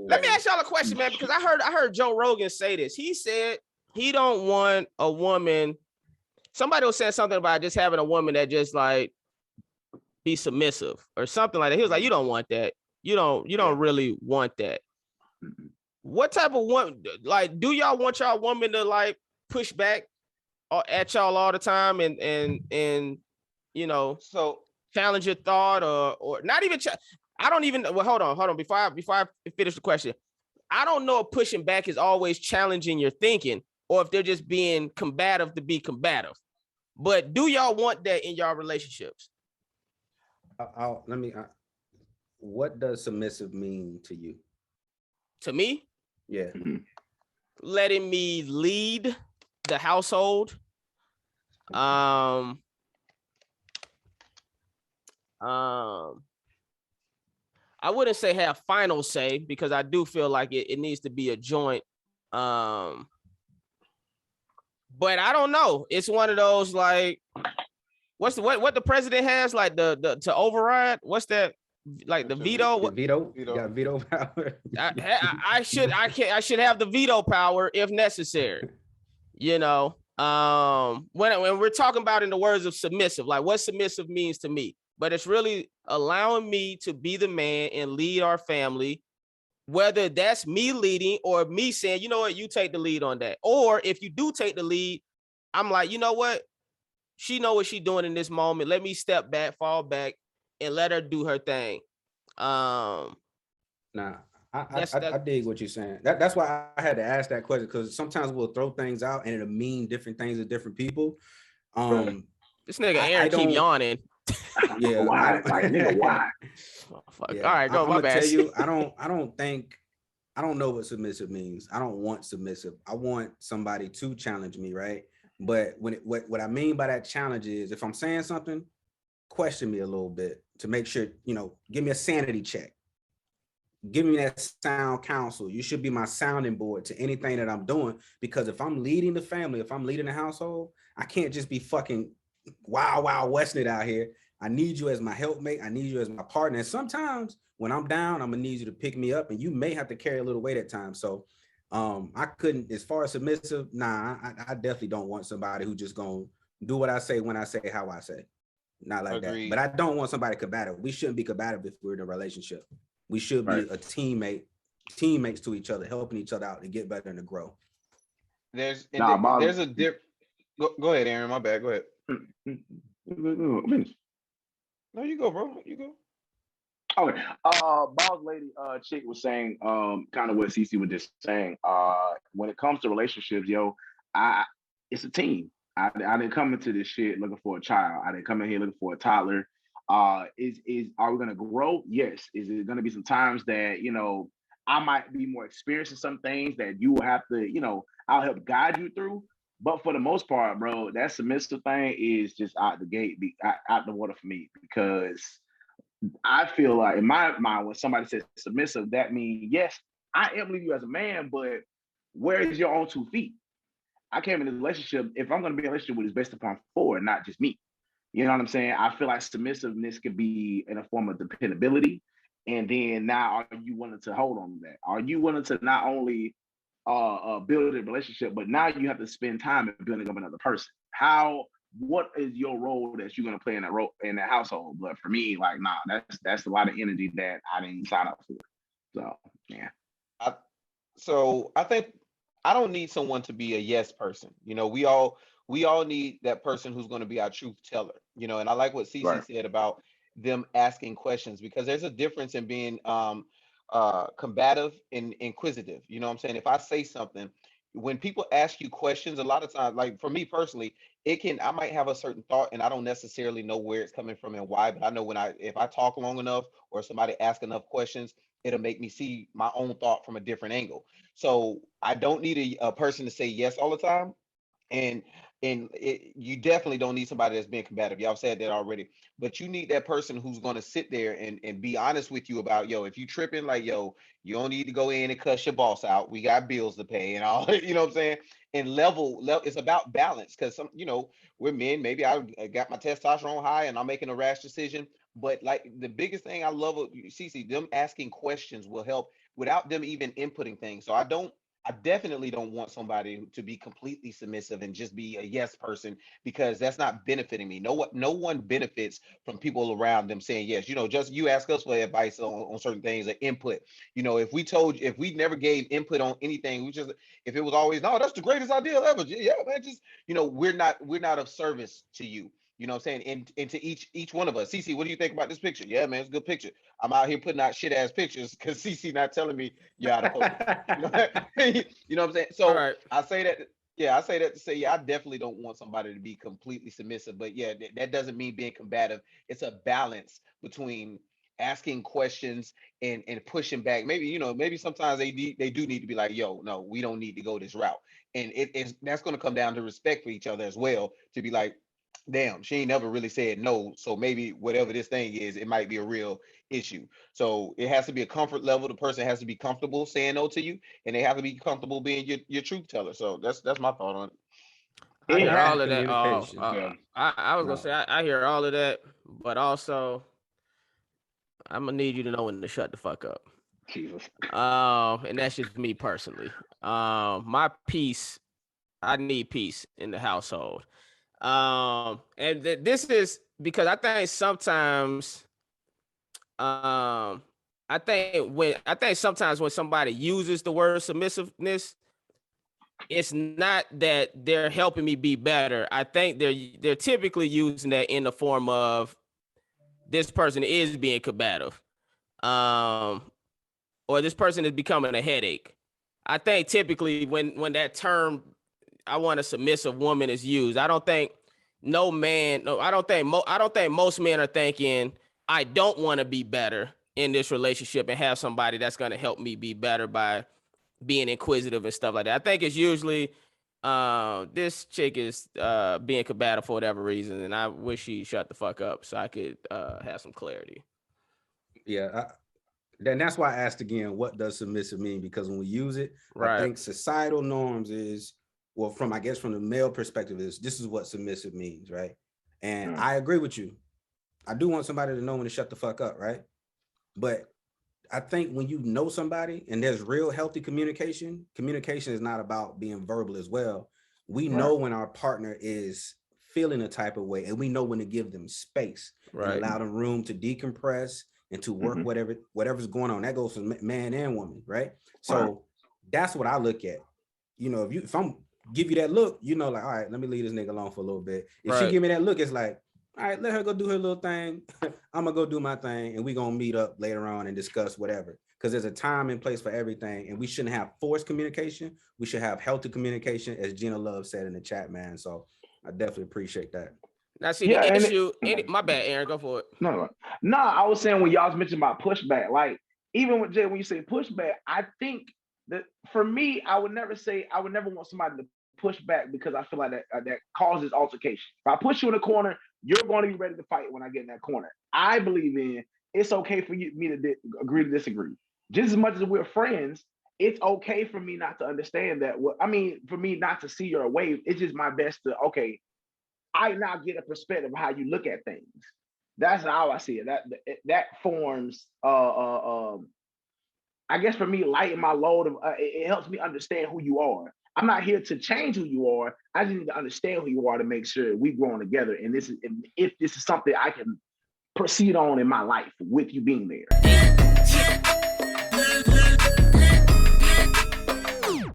Let me ask y'all a question, man, because I heard Joe Rogan say this. He said he don't want a woman. Somebody was saying something about just having a woman that just like be submissive or something like that. He was like, you don't want that. You don't really want that. What type of woman, like, do y'all want y'all woman to like push back at y'all all the time and you know, so challenge your thought or not even I don't even, well, hold on before I finish the question. I don't know if pushing back is always challenging your thinking or if they're just being combative to be combative. But do y'all want that in y'all relationships? What does submissive mean to you? To me? Yeah. Letting me lead the household. I wouldn't say have final say because I do feel like it needs to be a joint. But I don't know. It's one of those like, what the president has, like the to override. What's that? Like the veto? The veto? You got veto power. I should have the veto power if necessary. You know, when we're talking about in the words of submissive, like what submissive means to me, but it's really allowing me to be the man and lead our family, whether that's me leading or me saying, you know what, you take the lead on that. Or if you do take the lead, I'm like, you know what, she know what she's doing in this moment. Let me step back, fall back, and let her do her thing. I dig what you're saying. That's why I had to ask that question, because sometimes we'll throw things out and it'll mean different things to different people. This nigga Aaron keep yawning. Yeah, why? Like, nigga, why? Oh, fuck. Yeah. All right, go. I'm my gonna bad. tell you, I don't know what submissive means. I don't want submissive. I want somebody to challenge me, right? But what I mean by that challenge is, if I'm saying something, question me a little bit to make sure, you know, give me a sanity check. Give me that sound counsel. You should be my sounding board to anything that I'm doing, because if I'm leading the family, if I'm leading the household, I can't just be fucking wild westing it out here. I need you as my helpmate. I need you as my partner. And sometimes when I'm down, I'm gonna need you to pick me up, and you may have to carry a little weight at times. So I couldn't, as far as submissive, I definitely don't want somebody who just gonna do what I say when I say how I say. Not like Agreed. that. But I don't want somebody combative. We shouldn't be combative if we're in a relationship. We should be a teammates to each other, helping each other out to get better and to grow. There's a dip. Go ahead, Aaron. My bad. Go ahead. No, you go, bro. You go. Okay. Boss lady chick was saying kind of what Cece was just saying. When it comes to relationships, it's a team. I didn't come into this shit looking for a child. I didn't come in here looking for a toddler. Are we gonna grow? Yes. Is it gonna be some times that, you know, I might be more experienced in some things that you will have to, you know, I'll help guide you through. But for the most part, bro, that submissive thing is just out the gate, out the water for me, because I feel like in my mind, when somebody says submissive, that means, yes, I am leaving you as a man, but where is your own 2 feet? I came in a relationship, if I'm going to be in a relationship with, it's based upon 4, not just me. You know what I'm saying? I feel like submissiveness could be in a form of dependability. And then now, are you willing to hold on to that? Are you willing to not only build a relationship, but now you have to spend time building up another person? What is your role that you're going to play in that household? But for me, like, nah, that's a lot of energy that I didn't sign up for. So, yeah. So I think I don't need someone to be a yes person. You know, we all need that person who's going to be our truth teller, you know, and I like what Cece said about them asking questions, because there's a difference in being combative and inquisitive. You know what I'm saying? If I say something, when people ask you questions, a lot of times, like for me personally, I might have a certain thought and I don't necessarily know where it's coming from and why, but I know if I talk long enough or somebody asks enough questions, it'll make me see my own thought from a different angle. So I don't need a person to say yes all the time. And you definitely don't need somebody that's being combative. Y'all said that already, but you need that person who's going to sit there and be honest with you about, if you tripping, like, you don't need to go in and cuss your boss out. We got bills to pay and all, you know what I'm saying? And level, it's about balance, because we're men. Maybe I got my testosterone high and I'm making a rash decision. But like the biggest thing I love, Cece, them asking questions will help without them even inputting things. So I definitely don't want somebody to be completely submissive and just be a yes person, because that's not benefiting me. No one benefits from people around them saying yes. Just you ask us for advice on certain things or input. If we never gave input on anything, if it was always, no, that's the greatest idea ever. Yeah, man, just we're not of service to you. You know what I'm saying? And to each one of us. CC, what do you think about this picture? Yeah, man, it's a good picture. I'm out here putting out shit ass pictures because CC not telling me you're out of focus. You know what I'm saying? So Right. I say that to say, yeah, I definitely don't want somebody to be completely submissive, but yeah, that doesn't mean being combative. It's a balance between asking questions and pushing back. Maybe sometimes they do need to be like, yo, no, we don't need to go this route. And that's going to come down to respect for each other as well, to be like, damn, she ain't never really said no, so maybe whatever this thing is, it might be a real issue. So it has to be a comfort level. The person has to be comfortable saying no to you, and they have to be comfortable being your truth teller. So that's my thought on it. I hear Yeah. all of that. Communication. I was No. gonna say I hear all of that, but also I'm gonna need you to know when to shut the fuck up. Jesus. And that's just me personally. My peace, I need peace in the household. And this is because I think sometimes, I think sometimes when somebody uses the word submissiveness, it's not that they're helping me be better. I think they're typically using that in the form of this person is being combative, or this person is becoming a headache. I think typically when that term, I want a submissive woman, is used, I don't think most men are thinking I don't want to be better in this relationship and have somebody that's going to help me be better by being inquisitive and stuff like that. I think it's usually this chick is being combative for whatever reason, and I wish she shut the fuck up so I could have some clarity. Yeah. Then that's why I asked again, what does submissive mean? Because when we use it, Right. I think societal norms is, well, from the male perspective, this is what submissive means, right? And I agree with you. I do want somebody to know when to shut the fuck up, right? But I think when you know somebody and there's real healthy communication is not about being verbal as well. We know when our partner is feeling a type of way, and we know when to give them space and allow them room to decompress and to work whatever's going on. That goes for man and woman, right? So that's what I look at. If I'm give you that look, like, all right, let me leave this nigga alone for a little bit. If she give me that look, it's like, all right, let her go do her little thing. I'm gonna go do my thing, and we're gonna meet up later on and discuss whatever. Because there's a time and place for everything, and we shouldn't have forced communication. We should have healthy communication, as Gina Love said in the chat, man. So I definitely appreciate that. Now, see, the issue. My bad, Aaron. Go for it. No. I was saying when y'all mentioned about pushback, like even with Jay, when you say pushback, I think that for me, I would never want somebody to push back because I feel like that causes altercation. If I push you in a corner, you're going to be ready to fight when I get in that corner. I believe in it's okay for me to agree to disagree. Just as much as we're friends, it's okay for me not to understand that. For me not to see your wave, it's just my best to, okay, I now get a perspective of how you look at things. That's how I see it. That forms, I guess for me, lighten my load of. It helps me understand who you are. I'm not here to change who you are. I just need to understand who you are to make sure we're growing together. And if this is something I can proceed on in my life with you being there.